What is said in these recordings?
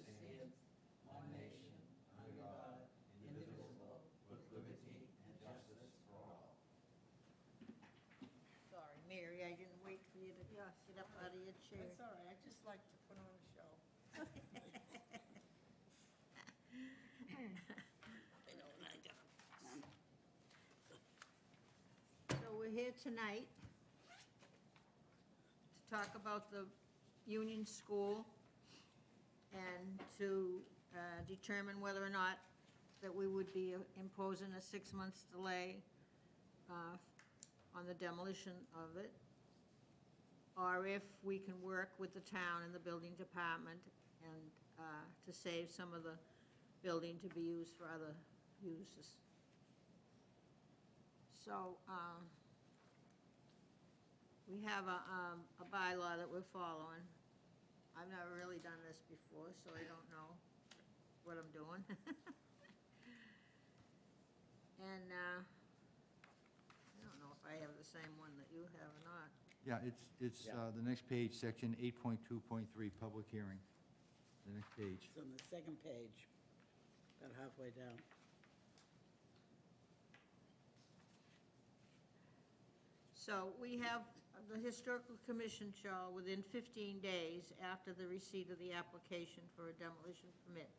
stands, one nation, under God, indivisible, with liberty and justice for all. Sorry, Mary, I didn't wait for you to get up out of your chair. That's all right, I just like to put on a show. I know what I got. So we're here tonight to talk about the Union School and to determine whether or not that we would be imposing a 6 months delay on the demolition of it, or if we can work with the town and the building department and to save some of the building to be used for other uses. So, we have a bylaw that we're following. I've never really done this before, so I don't know what I'm doing. And, I don't know if I have the same one that you have or not. Yeah, it's the next page, section 8.2.3, public hearing. The next page. It's on the second page, about halfway down. So we have, the Historical Commission shall, within 15 days after the receipt of the application for a demolition permit,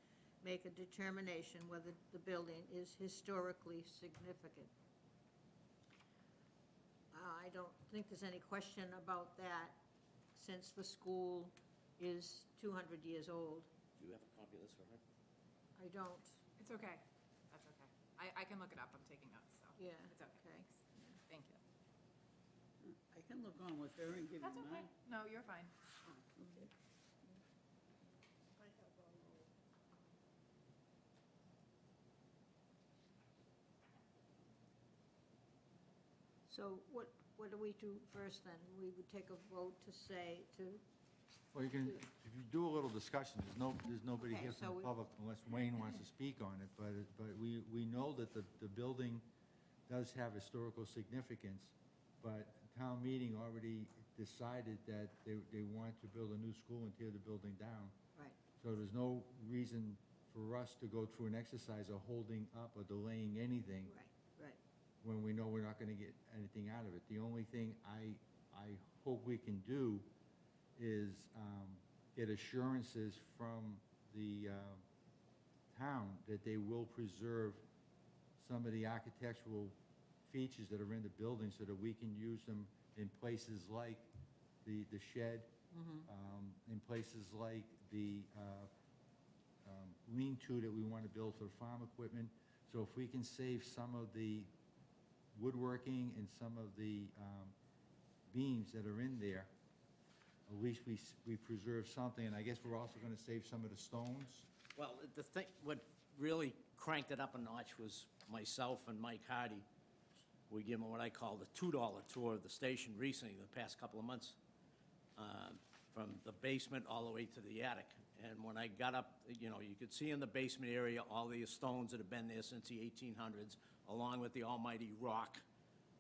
make a determination whether the building is historically significant. I don't think there's any question about that, since the school is 200 years old. Do you have a copy of this for her? I don't, It's okay. That's okay. I can look it up. I'm taking notes, so. yeah. It's okay. Thanks. Thank you. I can look on with her and give you That's okay. mine. No, you're fine. Okay. So what do we do first then? We would take a vote to say, Well, you can, if you do a little discussion, there's nobody Okay, here so from the public unless Wayne wants to speak on it, but we know that the building does have historical significance, but town meeting already decided that they want to build a new school and tear the building down. right, So there's no reason for us to go through an exercise of holding up or delaying anything right. when we know we're not gonna get anything out of it. The only thing I hope we can do is get assurances from the town that they will preserve some of the architectural features that are in the building so that we can use them in places like the shed, in places like the lean-to that we want to build for the farm equipment. So if we can save some of the woodworking and some of the beams that are in there, at least we preserve something, and I guess we're also gonna save some of the stones. Well, the thing, what really cranked it up a notch was myself and Mike Hardy. We gave him what I call the $2 tour of the station recently, the past couple of months, from the basement all the way to the attic. And when I got up, you could see in the basement area all the stones that have been there since the 1800s, along with the almighty rock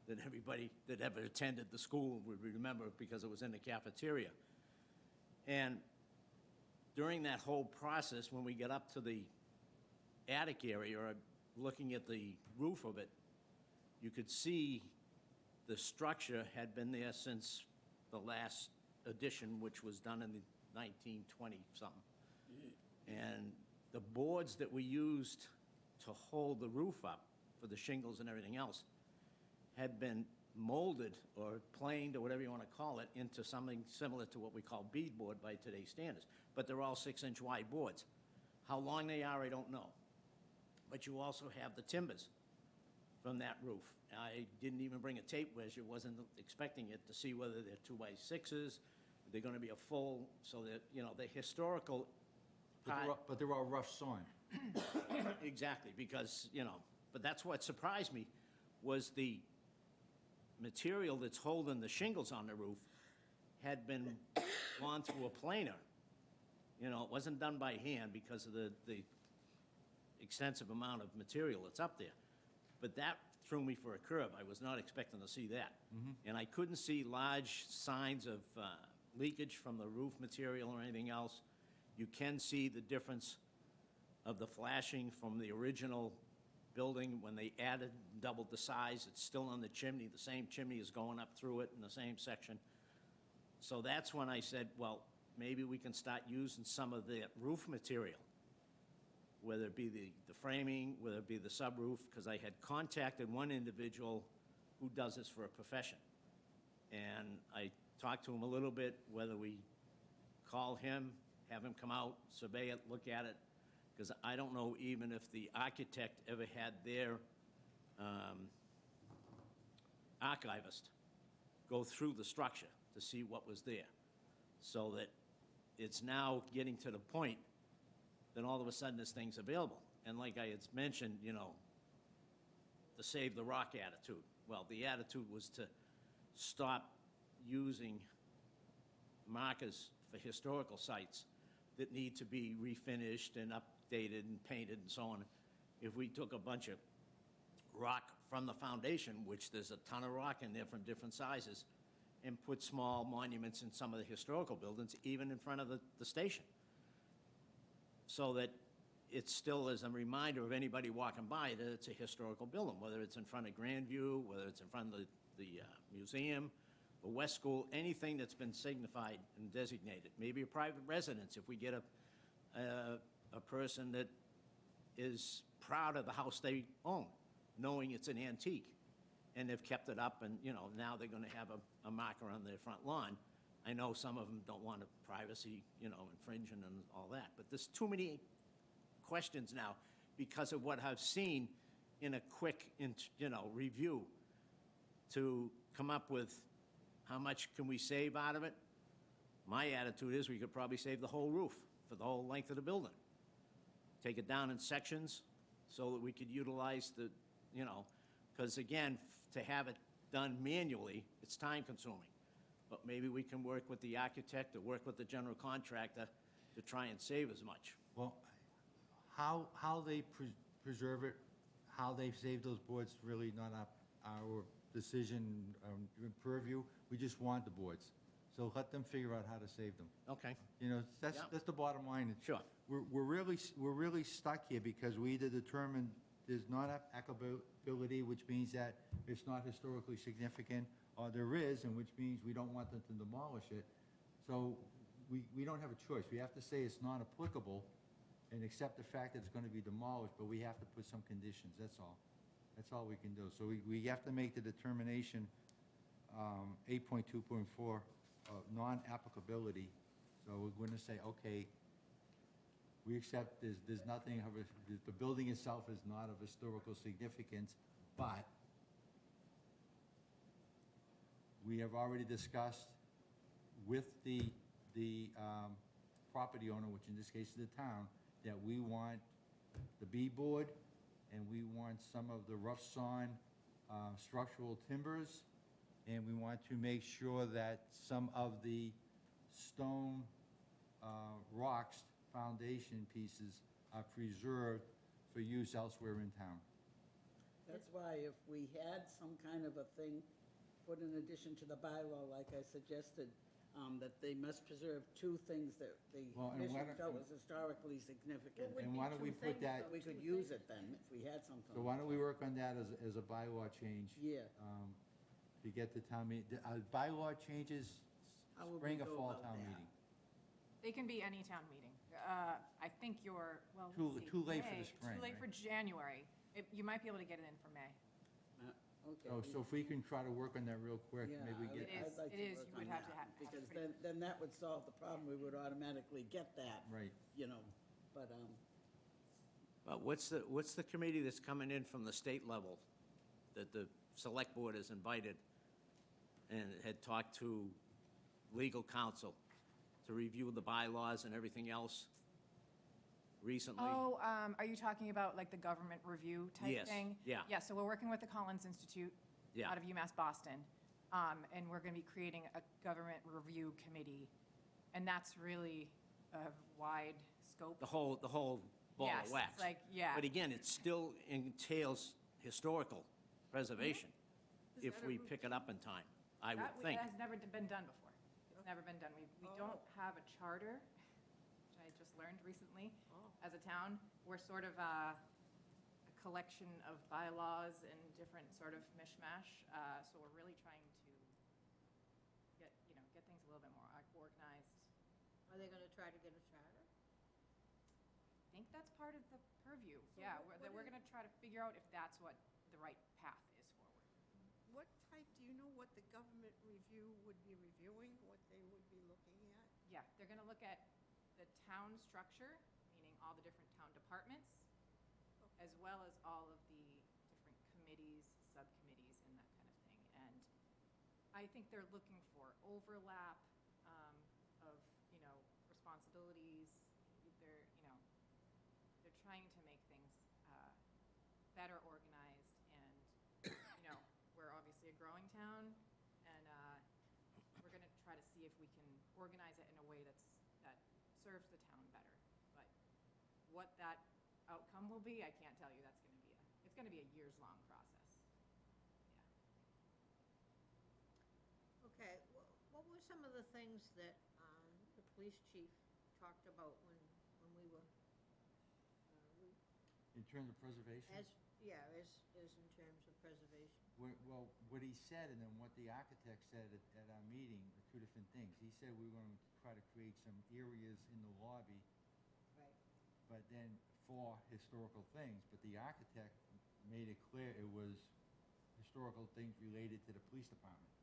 that everybody that ever attended the school would remember because it was in the cafeteria. And during that whole process, when we get up to the attic area, or looking at the roof of it, you could see the structure had been there since the last addition, which was done in the 1920-something. And the boards that we used to hold the roof up for the shingles and everything else had been molded or planed, or whatever you want to call it, into something similar to what we call beadboard by today's standards. But they're all 6-inch wide boards. How long they are, I don't know. But you also have the timbers from that roof. I didn't even bring a tape measure, wasn't expecting it, to see whether they're 2x6s, they're gonna be a full, so that, the historical part. But they're all rough sawn. Exactly, because, but that's what surprised me, was the material that's holding the shingles on the roof had been gone through a planer. It wasn't done by hand because of the extensive amount of material that's up there. But that threw me for a curve. I was not expecting to see that. And I couldn't see large signs of leakage from the roof material or anything else. You can see the difference of the flashing from the original building when they added, doubled the size. It's still on the chimney. The same chimney is going up through it in the same section. So that's when I said, well, maybe we can start using some of the roof material, whether it be the framing, whether it be the subroof, because I had contacted one individual who does this for a profession. And I talked to him a little bit, whether we call him, have him come out, survey it, look at it, because I don't know even if the architect ever had their archivist go through the structure to see what was there. So that it's now getting to the point that all of a sudden this thing's available. And like I had mentioned, you know, the save the rock attitude. Well, the attitude was to stop using markers for historical sites that need to be refinished and updated and painted and so on. If we took a bunch of rock from the foundation, which there's a ton of rock in there from different sizes, and put small monuments in some of the historical buildings, even in front of the station, so that it still is a reminder of anybody walking by that it's a historical building, whether it's in front of Grandview, whether it's in front of the museum, the West School, anything that's been signified and designated. Maybe a private residence, if we get a person that is proud of the house they own, knowing it's an antique, and they've kept it up, and, you know, now they're gonna have a marker on their front lawn. I know some of them don't want a privacy, you know, infringing and all that, but there's too many questions now because of what I've seen in a quick, you know, review to come up with how much can we save out of it. My attitude is we could probably save the whole roof for the whole length of the building. Take it down in sections so that we could utilize the, you know, because again, to have it done manually, it's time consuming. But maybe we can work with the architect or work with the general contractor to try and save as much. Well, how they preserve it, how they save those boards, really not our decision, purview. We just want the boards. So let them figure out how to save them. Okay. You know, Yeah. that's the bottom line. Sure. We're really stuck here because we either determined there's not applicability, which means that it's not historically significant, or there is, and which means we don't want them to demolish it. So we don't have a choice. We have to say it's not applicable and accept the fact that it's going to be demolished, but we have to put some conditions, that's all. That's all we can do. So we have to make the determination, 8.2.4, non-applicability. So we're going to say, okay, we accept there's nothing, the building itself is not of historical significance, but we have already discussed with the property owner, which in this case is the town, that we want the B-board and we want some of the rough sawn structural timbers, and we want to make sure that some of the stone rocks foundation pieces are preserved for use elsewhere in town. That's why if we had some kind of a thing put in addition to the bylaw, like I suggested, that they must preserve two things that the Well, and commission why don't- felt was historically significant. And why don't we put that, We could use it then, if we had something. so why don't we work on that as a bylaw change? Yeah. To get the town meeting, bylaw changes, How would spring we or go fall about town that? meeting. They can be any town meeting. I think you're, well, Too- let's see, too late for the May. spring, Too late right? for January. You might be able to get it in for May. Okay. So if we can try to work on that real quick, Yeah, maybe we I get. would- I'd like It to is, work you would on have to that, have because pretty- then that would solve the problem. We would automatically get that, Right. you know, but, But what's the committee that's coming in from the state level that the select board has invited and had talked to legal counsel to review the bylaws and everything else recently? Oh, are you talking about like the government review type Yes, thing? yeah. Yeah, so we're working with the Collins Institute Yeah. out of UMass Boston. And we're going to be creating a government review committee. And that's really a wide scope. The whole ball Yes, of it's wax. like, yeah. But again, it still entails historical preservation if we pick it up in time, I would think. That has never been done before. It's never been done. We don't have a charter, which I just just learned recently as a town. We're sort of a collection of bylaws and different sort of mishmash. So we're really trying to get things a little bit more organized. Are they gonna try to get a charter? I think that's part of the purview. Yeah, we're going to try to figure out if that's what the right path is forward. What type, do you know what the government review would be reviewing, what they would be looking at? Yeah, they're going to look at the town structure, meaning all the different town departments, as well as all of the different committees, subcommittees, and that kind of thing. And I think they're looking for overlap of, responsibilities. They're trying to make things better organized, and we're obviously a growing town, and we're going to try to see if we can organize it in a way that serves the town better. But what that outcome will be, I can't tell you. It's going to be a years-long process. Yeah. Okay, what were some of the things that the police chief talked about when we were, In terms of preservation? as in terms of preservation? Well, what he said and then what the architect said at our meeting are two different things. He said we were going to try to create some areas in the lobby, Right. but then for historical things, but the architect made it clear it was historical things related to the police department,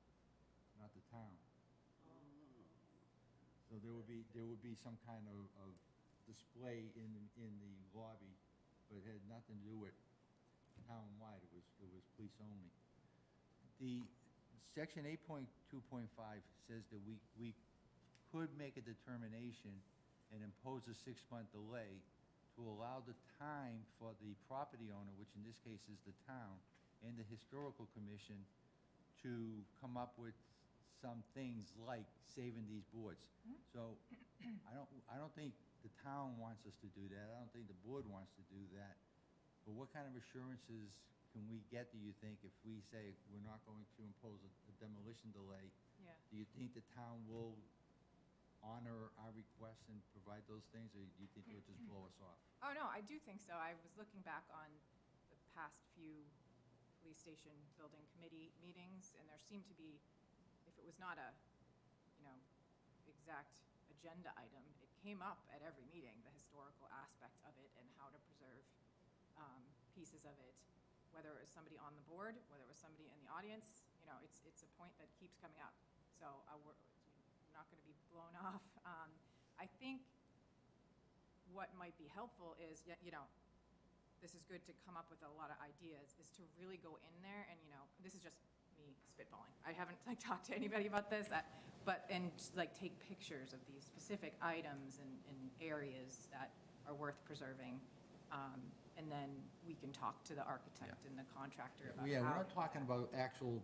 not the town. So there would be some kind of display in the lobby, but it had nothing to do with town-wide. It was police only. The section 8.2.5 says that we could make a determination and impose a 6-month delay to allow the time for the property owner, which in this case is the town, and the historical commission to come up with some things like saving these boards. So I don't think the town wants us to do that. I don't think the board wants to do that. But what kind of assurances can we get, do you think, if we say we're not going to impose a demolition delay? Yeah. Do you think the town will honor our requests and provide those things, or do you think they'll just blow us off? Oh, no, I do think so. I was looking back on the past few police station building committee meetings, and there seemed to be, if it was not a, exact agenda item, it came up at every meeting, the historical aspect of it and how to preserve pieces of it, whether it was somebody on the board, whether it was somebody in the audience, it's a point that keeps coming up. So we're not going to be blown off. I think what might be helpful is, this is good to come up with a lot of ideas, is to really go in there and, this is just me spitballing. I haven't talked to anybody about this, and take pictures of these specific items and areas that are worth preserving. And then we can talk to the architect and the contractor about Yeah, how we're not to do talking that. about actual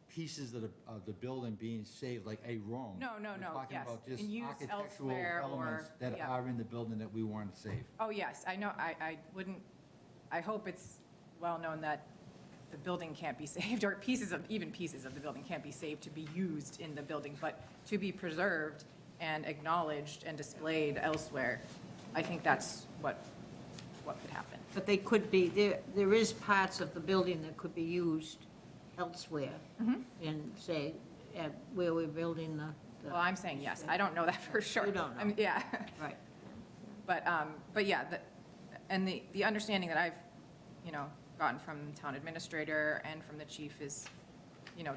pieces of the building being saved, like a room. No, We're talking yes, about just and used architectural elsewhere elements or- that yeah. are in the building that we want to save. Oh, yes, I know, I hope it's well-known that the building can't be saved, or even pieces of the building can't be saved to be used in the building, but to be preserved and acknowledged and displayed elsewhere. I think that's what could happen. But they could be, there is parts of the building that could be used elsewhere. In, say, at where we're building the. Well, I'm saying yes, I don't know that for sure. You don't know. I mean, yeah. Right. But yeah, and the understanding that I've, gotten from the town administrator and from the chief is,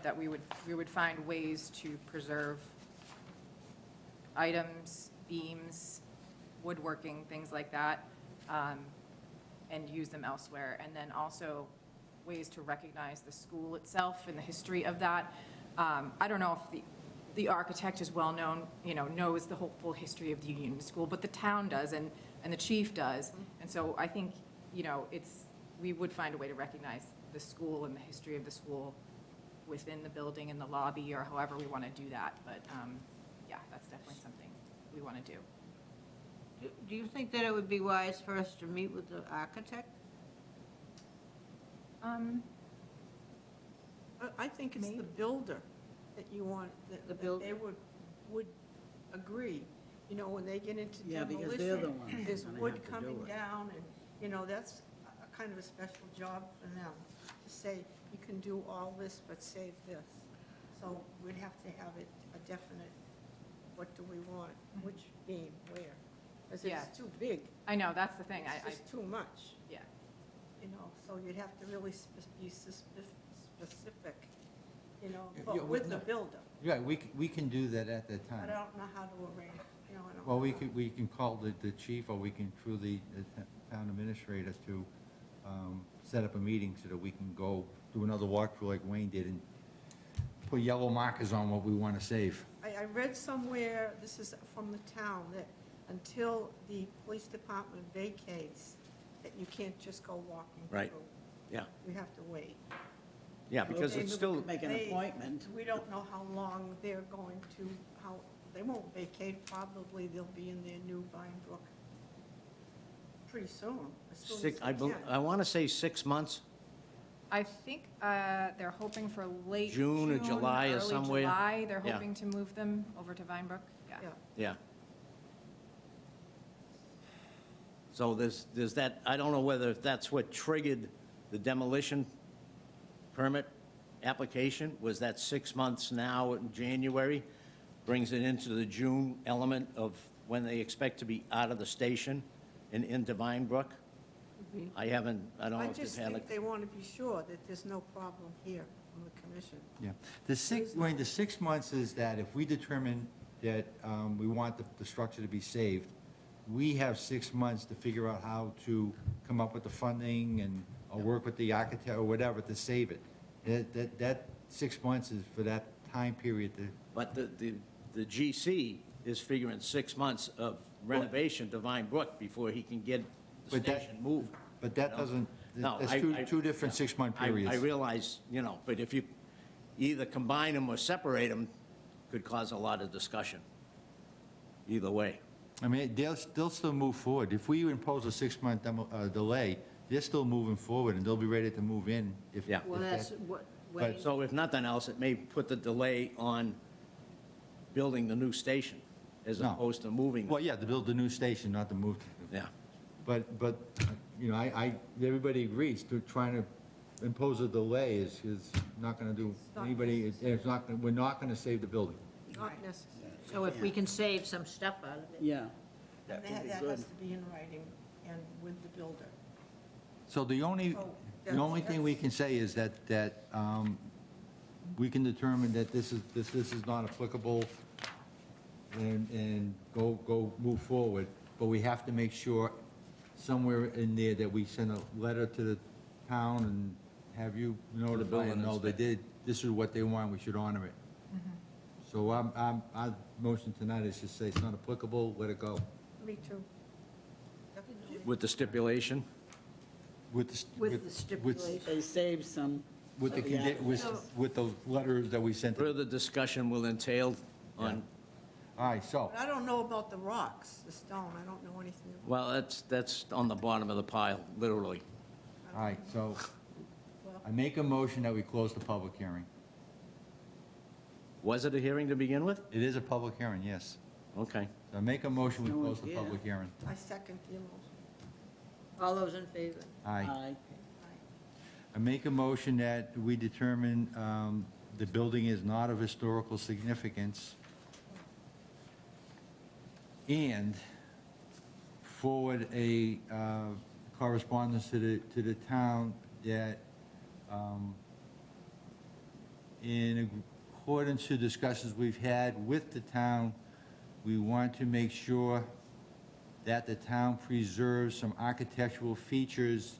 that we would find ways to preserve items, beams, woodworking, things like that, and use them elsewhere. And then also ways to recognize the school itself and the history of that. I don't know if the architect is well-known, knows the whole full history of the Union School, but the town does, and the chief does. And so I think, we would find a way to recognize the school and the history of the school within the building, in the lobby, or however we want to do that. But, yeah, that's definitely something we want to do. Do you think that it would be wise for us to meet with the architect? I think it's the builder that you want, that The builder. they would agree. You know, when they get into Yeah, because they're the demolition, ones there's gonna wood have to do coming it. down, and, you know, that's a kind of a special job for them, to say, you can do all this, but save this. So we'd have to have it a definite, what do we want, which beam, where? Because Yeah. it's too big, I know, that's the thing, it's just too much, yeah. you know, so you'd have to really be specific, you know, Yeah, but with the no. builder. Yeah, we can do that at that time. But I don't know how to arrange, you know, I don't. Well, know how. we can call the chief, or we can, through the town administrator, to set up a meeting so that we can go do another walkthrough like Wayne did and put yellow markers on what we want to save. I read somewhere, this is from the town, that until the police department vacates, that you can't just go walking through. Right. Yeah, You have to wait. yeah, because Maybe it's we still, could Make an They- appointment. We don't know how long they're going to, they won't vacate, probably they'll be in their new Vine Brook pretty soon, as soon as six, they can. I want to say 6 months. I think they're hoping for late June or July or early somewhere. July, they're Yeah. hoping to move them over to Vinebrook, yeah. Yeah. Yeah. So there's that, I don't know whether that's what triggered the demolition permit application, was that 6 months now in January, brings it into the June element of when they expect to be out of the station and into Vinebrook? I don't know I if just they've had, think they want to be sure that there's no problem here from the commission. Yeah. Wayne, the 6 months is that if we determine that we want the structure to be saved, we have 6 months to figure out how to come up with the funding and, or work with the architect or whatever to save it. That 6 months is for that time period to. but the GC is figuring 6 months of renovation to Vinebrook before he can get the But that- station moved. But that doesn't, No, that's I- two different 6-month periods. I realize, but if you either combine them or separate them, could cause a lot of discussion. Either way. I mean, they'll still move forward. If we impose a 6-month delay, they're still moving forward, and they'll be ready to move in if. Yeah. Well, if that's that- what, But- Wayne, So if nothing else, it may put the delay on building the new station as No. opposed to moving. them. Well, yeah, to build the new station, not to move. Yeah. But, everybody agrees to trying to impose a delay is not gonna do not anybody, it's not, we're not gonna save the building. Not necessary. so if we can save some stuff out of it. Yeah. And would be that good. has to be in writing and with the builder. So the only thing we can say is that we can determine that this is not applicable and go move forward, but we have to make sure somewhere in there that we send a letter to the town and have you notify building them, no, they inspector. did, this is what they want, we should honor it. So our motion tonight is just say it's not applicable, let it go. Me too. Definitely. With the stipulation? With the. With the stipulation. They save some. With the, Yeah. with the letters that we sent. to- Further discussion will entail on, All right, so, But I don't know about the rocks, the stone, I don't know anything about. well, that's on the bottom of the pile, literally. all right, so I make a motion that we close the public hearing. Was it a hearing to begin with? It is a public hearing, yes. Okay. So I make a motion, we No close one's the here. public hearing. I second the motion. All those in favor? Aye. Aye. I make a motion that we determine the building is not of historical significance and forward a correspondence to the town that in accordance to discussions we've had with the town, we want to make sure that the town preserves some architectural features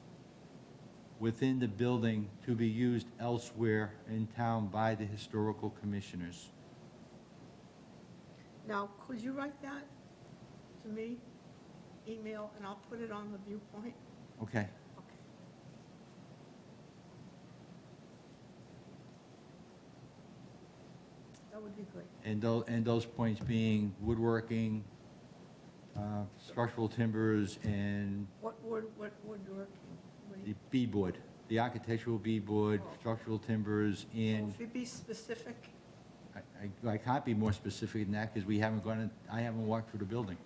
within the building to be used elsewhere in town by the historical commissioners. Now, could you write that to me, email, and I'll put it on the viewpoint? Okay. Okay. That would be great. And those points being woodworking, structural timbers, and What woodworking? What do the you- beadboard, the architectural beadboard, structural timbers, So and if you be specific, I can't be more specific than that, because we haven't gone in, I haven't walked through the building.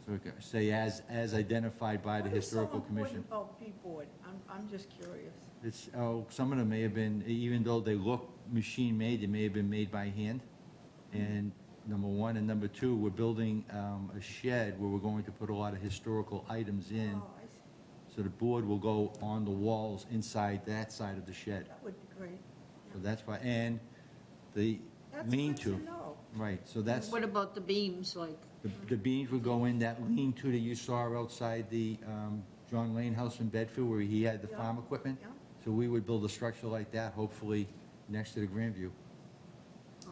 So we could say as identified by the Historical Commission. What is so important about B-board? I'm just curious. It's, some of them may have been, even though they look machine-made, they may have been made by hand. And number one, and number two, we're building a shed where we're going to put a lot of historical items in. Oh, I see. So the board will go on the walls inside that side of the shed. That would be great. So that's why, and the That's lean-to. good to know. Right, so that's, What about the beams, like? the beams would go in that lean-to that you saw outside the John Lane House in Bedford where he had the Yeah, farm equipment. yeah. So we would build a structure like that, hopefully next to the Grandview,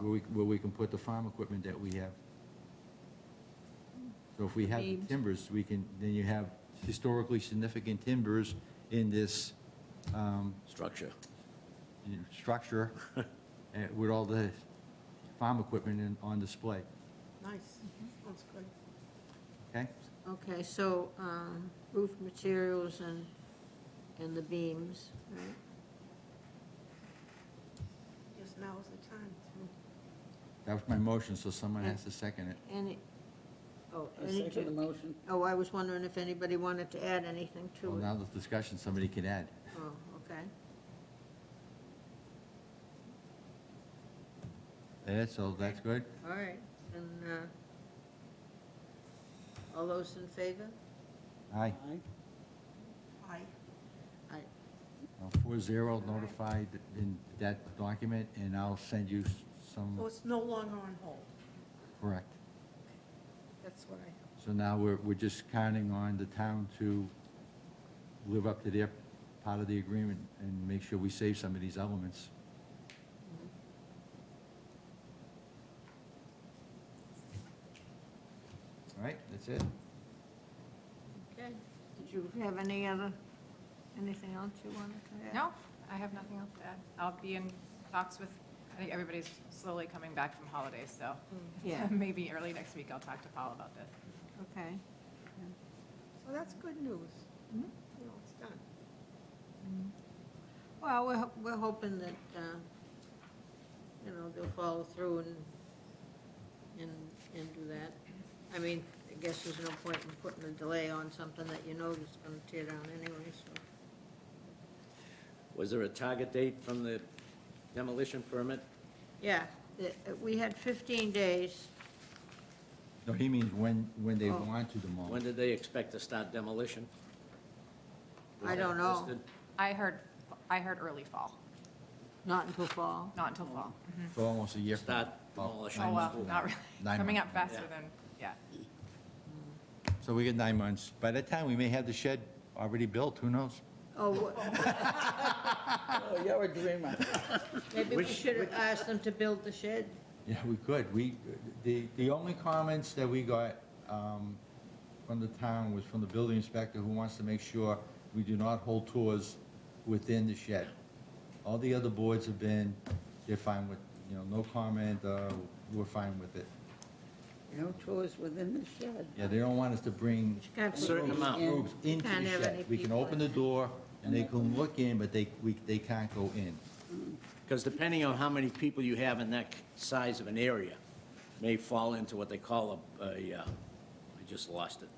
where we can put the farm equipment that we have. So if we have the Beams. timbers, we can, then you have historically significant timbers in this Structure. structure with all the farm equipment on display, Nice. Sounds good. okay? Okay, so roof materials and the beams, right? Just now's the time to. That was my motion, so someone has to second it. Any, oh, I any, second the motion. oh, I was wondering if anybody wanted to add anything to Well, it. now there's discussion, somebody can add. Oh, okay. So that's good? All right, and all those in favor? Aye. Aye. Aye. 4-0 notified in that document, and I'll send you some, So it's no longer on hold. correct. That's what I have. So now we're just counting on the town to live up to their part of the agreement and make sure we save some of these elements. All right, that's it. Okay. Did you have anything else you wanted to add? No, I have nothing else to add. I'll be in talks with, I think everybody's slowly coming back from holidays, so Yeah, maybe early next week I'll talk to Paul about this. okay. So that's good news. Mhm. You know, it's done. Well, we're hoping that, you know, they'll follow through and do that. I mean, I guess there's no point in putting a delay on something that you know is gonna tear down anyway, so. Was there a target date from the demolition permit? Yeah, we had 15 days. No, he means when they Oh. want to demolish. When did they expect to start demolition? Was I that don't know. listed? I heard early fall, Not until fall. not until fall. For almost a year. from Start now. demolition. Oh, well, months. not really. 9 Coming months. up faster Yeah. than, yeah. So we get 9 months. By that time, we may have the shed already built, who knows? Oh, Oh, you're a dreamer. maybe we Which- should have asked them to build the shed. Yeah, we could. The only comments that we got from the town was from the building inspector, who wants to make sure we do not hold tours within the shed. All the other boards have been, they're fine with, no comment, we're fine with it. No tours within the shed. Yeah, they don't want us to bring You can't put Certain those amount. in. groups into Can't the have shed. any We can people open in the door, and they can look in, but they can't go in. Because depending on how many people you have in that size of an area, may fall into what they call I just lost it.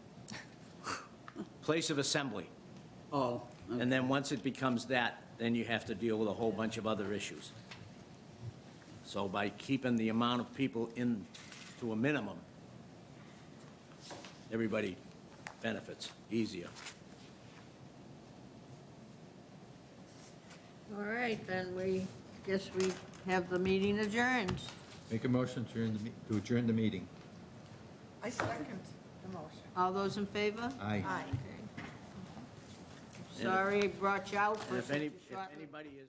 Place of assembly. Oh, And then once it becomes that, then you have to deal with a whole bunch of other issues. So by keeping the amount of people in to a minimum, everybody benefits easier. All right, then guess we have the meeting adjourned. Make a motion to adjourn the meeting. I second the motion. All those in favor? Aye. Okay. Sorry, I brought you out for And if such a any, short. if anybody is...